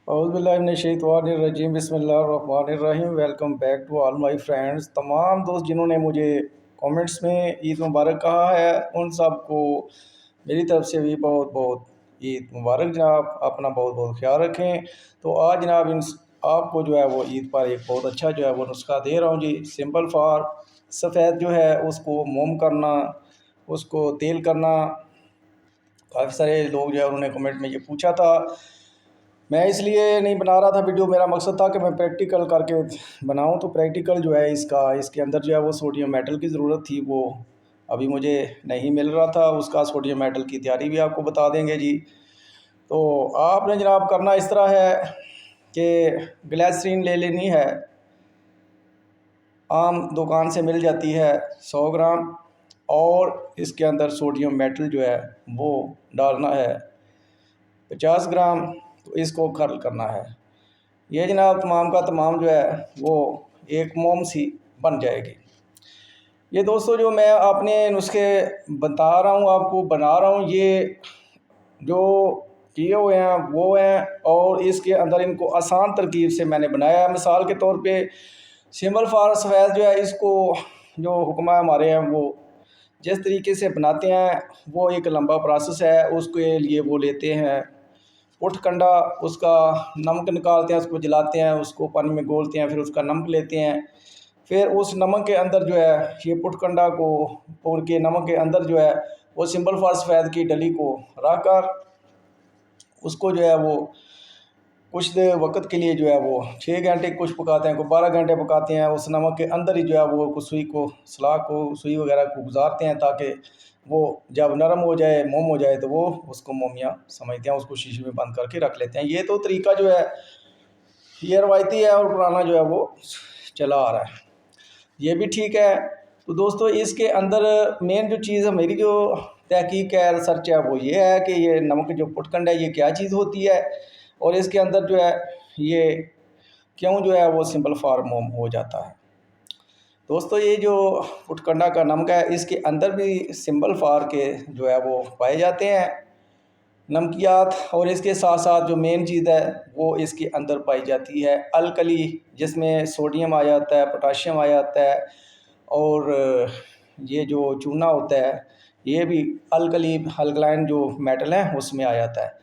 औज़ुबिल्लाहिमिनश्शैतानिर्रजीम बिस्मिल्लाहिर्रहमानिर्रहीम। Welcome back to all my friends. तमाम दोस्त जिन्होंने मुझे कमेंट्स में ईद मुबारक कहा है, उन सब को मेरी तरफ से भी बहुत बहुत ईद मुबारक जनाब। अपना बहुत बहुत ख्याल रखें। तो आज जनाब इन आपको जो है वो ईद पर एक बहुत अच्छा जो है वो नुस्खा दे रहा हूँ जी। सिंपल फॉर सफ़ेद जो है उसको मोम करना, उसको तेल करना। काफ़ी सारे लोग जो है उन्होंने कमेंट में ये पूछा था। मैं इसलिए नहीं बना रहा था वीडियो, मेरा मकसद था कि मैं प्रैक्टिकल करके बनाऊं। तो प्रैक्टिकल जो है इसके अंदर जो है वो सोडियम मेटल की ज़रूरत थी, वो अभी मुझे नहीं मिल रहा था। उसका सोडियम मेटल की तैयारी भी आपको बता देंगे जी। तो आपने जनाब करना इस तरह है कि ग्लिसरीन ले लेनी है, आम दुकान से मिल जाती है 100 ग्राम, और इसके अंदर सोडियम मेटल जो है वो डालना है 50 ग्राम। तो इसको कर्ल करना है। ये जनाब तमाम का तमाम जो है वो एक मोम सी बन जाएगी। ये दोस्तों जो मैं अपने नुस्खे बता रहा हूँ, आपको बना रहा हूँ, ये जो किए हुए हैं वो हैं, और इसके अंदर इनको आसान तरकीब से मैंने बनाया है। मिसाल के तौर पे सिंपल फॉर सफ़ेद जो है, इसको जो हुक्मा हमारे हैं वो जिस तरीके से बनाते हैं वो एक लंबा प्रोसेस है। उसके लिए वो लेते हैं पुट कंडा, उसका नमक निकालते हैं, उसको जलाते हैं, उसको पानी में घोलते हैं, फिर उसका नमक लेते हैं। फिर उस नमक के अंदर जो है ये पुट कंडा को पोर के नमक के अंदर जो है वो सिंपल फॉर सफ़ेद की डली को रख कर उसको जो है वो कुछ देर वक्त के लिए जो है वो 6 घंटे कुछ पकाते हैं, कोई 12 घंटे पकाते हैं। उस नमक के अंदर ही जो है वो सुई को सलाख को सुई वगैरह को गुजारते हैं, ताकि वो जब नरम हो जाए, मोम हो जाए, तो वो उसको मोमियाँ समझते हैं, उसको शीशे में बंद करके रख लेते हैं। ये तो तरीका जो है ये रवायती है और पुराना जो है वो चला आ रहा है, ये भी ठीक है। तो दोस्तों इसके अंदर मेन जो चीज़ है, मेरी जो तहकीक है, रिसर्च है, वो ये है कि ये नमक जो पुटकंड है ये क्या चीज़ होती है, और इसके अंदर जो है ये क्यों जो है वो सिंपल फॉर मोम हो जाता है। दोस्तों ये जो पुटकंडा का नमक है, इसके अंदर भी सिंपल फार के जो है वो पाए जाते हैं नमकियात, और इसके साथ साथ जो मेन चीज़ है वो इसके अंदर पाई जाती है अल्कली, जिसमें सोडियम आ जाता है, पोटाशियम आ जाता है, और ये जो चूना होता है ये भी अल्कली अल्कलाइन जो मेटल है उसमें आ जाता है।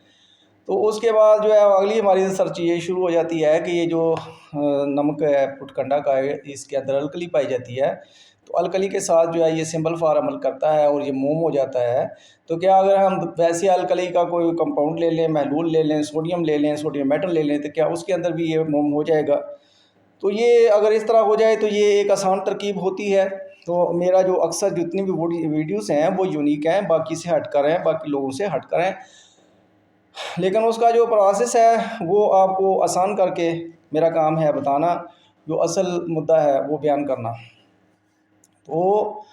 तो उसके बाद जो है अगली हमारी रिसर्च ये शुरू हो जाती है कि ये जो नमक है पुटकंडा का है, इसके अंदर अल्कली पाई जाती है। तो अल्कली के साथ जो है ये सिंपल फॉर अमल करता है और ये मोम हो जाता है। तो क्या अगर हम वैसे अल्कली का कोई कंपाउंड ले लें, महलूल ले लें, सोडियम ले लें, सोडियम मेटल ले लें, तो क्या उसके अंदर भी ये मोम हो जाएगा? तो ये अगर इस तरह हो जाए तो ये एक आसान तरकीब होती है। तो मेरा जो अक्सर जितनी भी वीडियोज़ हैं वो यूनिक हैं, बाकी से हट कर हैं, बाकी लोगों से हट कर हैं, लेकिन उसका जो प्रोसेस है वो आपको आसान करके मेरा काम है बताना, जो असल मुद्दा है वो बयान करना। तो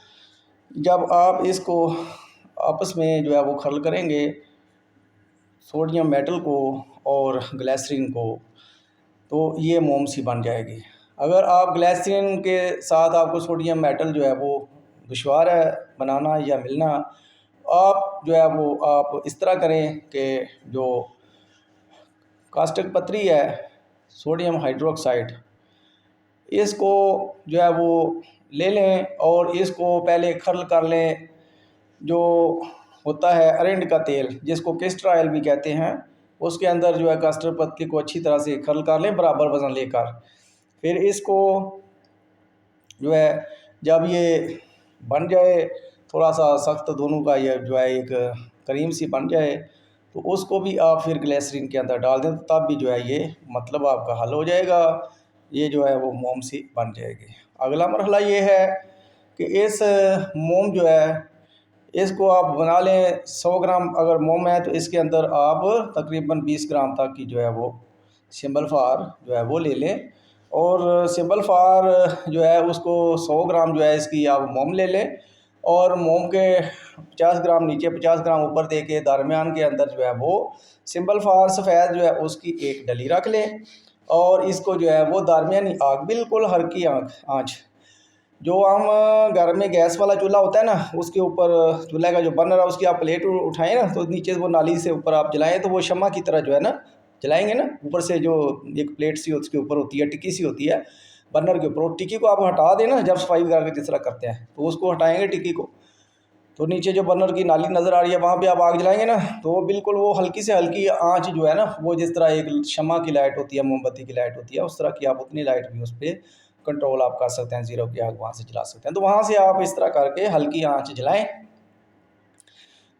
जब आप इसको आपस में जो है वो खर्ल करेंगे सोडियम मेटल को और ग्लिसरीन को, तो ये मोम सी बन जाएगी। अगर आप ग्लिसरीन के साथ आपको सोडियम मेटल जो है वो दुश्वार है बनाना या मिलना, आप जो है वो आप इस तरह करें कि जो कास्टिक पत्री है, सोडियम हाइड्रोक्साइड, इसको जो है वो ले लें और इसको पहले खर्ल कर लें। जो होता है अरंड का तेल, जिसको केस्टर ऑयल भी कहते हैं, उसके अंदर जो है कास्टर पत्ती को अच्छी तरह से खर्ल कर लें बराबर वज़न लेकर। फिर इसको जो है जब ये बन जाए, थोड़ा सा सख्त दोनों का ये जो है एक क्रीम सी बन जाए, तो उसको भी आप फिर ग्लिसरीन के अंदर डाल दें, तो तब भी जो है ये मतलब आपका हल हो जाएगा, ये जो है वो मोम सी बन जाएगी। अगला मरहला ये है कि इस मोम जो है इसको आप बना लें। 100 ग्राम अगर मोम है तो इसके अंदर आप तकरीबन 20 ग्राम तक की जो है वो सिंबल फार जो है वो ले लें, और सिंबल फार जो है उसको 100 ग्राम जो है इसकी आप मोम ले लें, और मोम के 50 ग्राम नीचे 50 ग्राम ऊपर दे के दरमियान के अंदर जो है वो सिंपल फार सफ़ेद जो है उसकी एक डली रख लें, और इसको जो है वो दरमियानी आग, बिल्कुल हल्की आँच, जो हम घर में गैस वाला चूल्हा होता है ना, उसके ऊपर चूल्हे का जो बर्नर है उसकी आप प्लेट उठाएं ना, तो नीचे वो नाली से ऊपर आप जलाएं तो वो शम्मा की तरह जो है ना जलाएंगे ना, ऊपर से जो एक प्लेट सी उसके ऊपर होती है, टिक्की सी होती है बर्नर के ऊपर, वो टिक्की को आप हटा देना जब सफाई वगैरह जिस तरह करते हैं, तो उसको हटाएंगे टिक्की को, तो नीचे जो बर्नर की नाली नज़र आ रही है वहाँ पे आप आग जलाएंगे ना, तो वो बिल्कुल वो हल्की से हल्की आंच जो है ना, वो जिस तरह एक शम्मा की लाइट होती है, मोमबत्ती की लाइट होती है, उस तरह की आप उतनी लाइट भी उस पर कंट्रोल आप कर सकते हैं, ज़ीरो की आग वहाँ से जला सकते हैं। तो वहाँ से आप इस तरह करके हल्की आंच जलाएं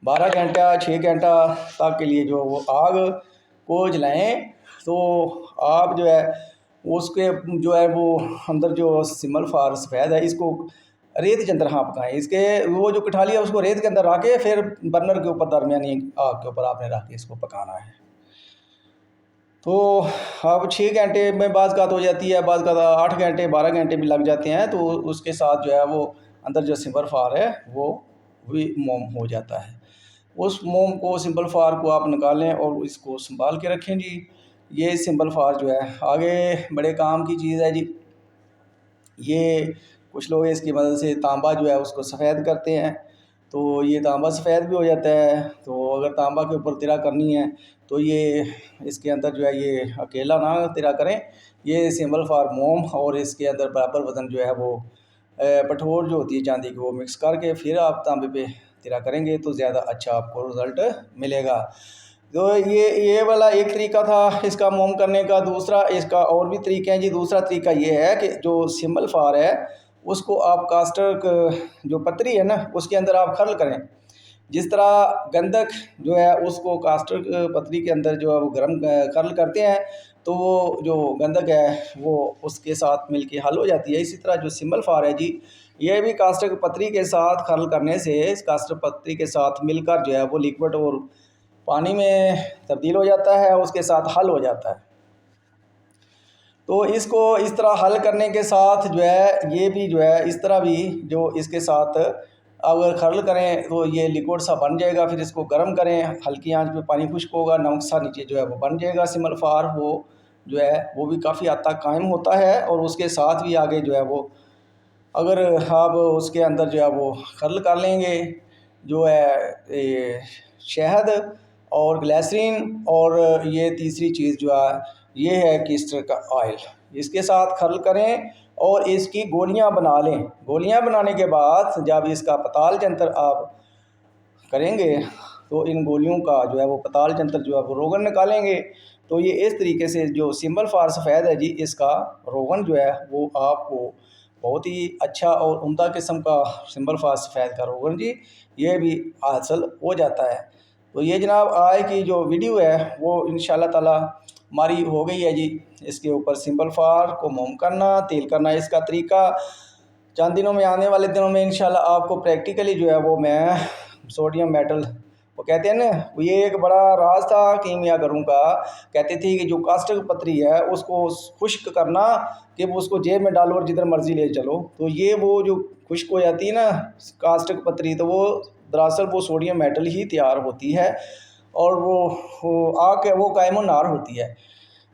12 घंटा 6 घंटा तक के लिए जो वो आग को जलाएं। तो आप जो है उसके जो है वो अंदर जो सिमल फार सफ़ेद है इसको रेत के अंदर हाँ पकाएं, इसके वो जो कठाली है उसको रेत के अंदर रख के फिर बर्नर के ऊपर दरमियानी आग के ऊपर आपने रख के इसको पकाना है। तो अब 6 घंटे में बाज़ हो जाती है, बाज़ 8 घंटे 12 घंटे भी लग जाते हैं, तो उसके साथ जो है वो अंदर जो सिमल फार है वो भी मोम हो जाता है। उस मोम को सिंपल फार को आप निकालें और इसको संभाल के रखें जी। ये सिंपल फार जो है आगे बड़े काम की चीज़ है जी। ये कुछ लोग इसकी मदद से तांबा जो है उसको सफ़ेद करते हैं, तो ये तांबा सफ़ेद भी हो जाता है। तो अगर तांबा के ऊपर तिरा करनी है तो ये इसके अंदर जो है ये अकेला ना तिरा करें, ये सिंपल फार मोम और इसके अंदर बराबर वज़न जो है वो पठोर जो होती है चांदी की वो मिक्स करके फिर आप तांबे पे तिरा करेंगे तो ज़्यादा अच्छा आपको रिज़ल्ट मिलेगा। तो ये वाला एक तरीका था इसका मोम करने का। दूसरा इसका और भी तरीके हैं जी। दूसरा तरीका ये है कि जो सिंबल फार है उसको आप कास्टर जो पतरी है ना उसके अंदर आप खर्ल करें। जिस तरह गंधक जो है उसको कास्टर पतरी के अंदर जो है वो गर्म खर्ल करते हैं तो वो जो गंधक है वो उसके साथ मिलके हल हो जाती है। इसी तरह जो सिंबल फार है जी, ये भी कास्टर पतरी के साथ खर्ल करने से इस कास्टर पतरी के साथ मिलकर जो है वो लिक्विड और पानी में तब्दील हो जाता है, उसके साथ हल हो जाता है। तो इसको इस तरह हल करने के साथ जो है ये भी जो है इस तरह भी जो इसके साथ अगर खर्ल करें तो ये लिक्विड सा बन जाएगा। फिर इसको गर्म करें, हल्की आंच पे पानी खुश्क होगा, नमक सा नीचे जो है वो बन जाएगा। सिमल फार वो जो है वो भी काफ़ी हद तक कायम होता है। और उसके साथ भी आगे जो है वो अगर आप उसके अंदर जो है वो खर्ल कर लेंगे जो है शहद और ग्लिसरीन और ये तीसरी चीज़ जो है ये है केस्टर का ऑयल, इसके साथ खर्ल करें और इसकी गोलियां बना लें। गोलियां बनाने के बाद जब इसका पताल जंतर आप करेंगे तो इन गोलियों का जो है वो पताल जंतर जो है वो रोगन निकालेंगे। तो ये इस तरीके से जो सिंबल फार सफ़ेद है जी, इसका रोगन जो है वो आपको बहुत ही अच्छा और उम्दा किस्म का सिंबल फार सफ़ेद का रोगन जी ये भी हासिल हो जाता है। तो ये जनाब आज की जो वीडियो है वो इंशाल्लाह ताला हमारी हो गई है जी। इसके ऊपर सिंपल फार को मोम करना, तेल करना, इसका तरीका चंद दिनों में, आने वाले दिनों में इंशाल्लाह आपको प्रैक्टिकली जो है वो मैं सोडियम मेटल वो कहते हैं ना, ये एक बड़ा राज था कीमिया घरों का। कहते थे कि जो कास्टिक पतरी है उसको खुश्क करना कि वो उसको जेब में डालो और जिधर मर्जी ले चलो। तो ये वो जो खुश्क हो जाती है ना कास्टिक पतरी, तो वो दरअसल वो सोडियम मेटल ही तैयार होती है और वो आग वो कायम नार होती है।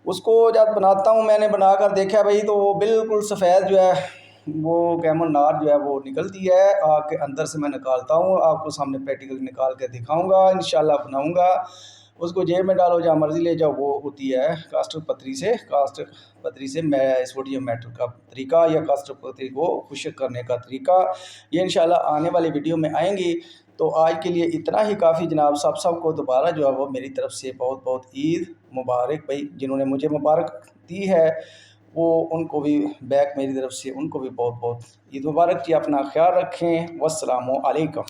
उसको जब बनाता हूँ, मैंने बना कर देखा भाई, तो वो बिल्कुल सफ़ेद जो है वो कैमन नार जो है वो निकलती है आग के अंदर से। मैं निकालता हूँ, आपको सामने प्रैक्टिकल निकाल के दिखाऊंगा, इंशाल्लाह बनाऊंगा। उसको जेब में डालो जहाँ मर्जी ले जाओ, वो होती है कास्टर पतरी से मैं सोडियम मेटल का तरीका या कास्टर पतरी को खुश्क करने का तरीका, ये इंशाल्लाह आने वाली वीडियो में आएंगी। तो आज के लिए इतना ही काफ़ी जनाब। सबको दोबारा जो है वो मेरी तरफ से बहुत बहुत ईद मुबारक। भाई जिन्होंने मुझे मुबारक दी है वो उनको भी बैक मेरी तरफ से उनको भी बहुत बहुत ईद मुबारक जी। अपना ख्याल रखें। वस्सलामु अलैकुम।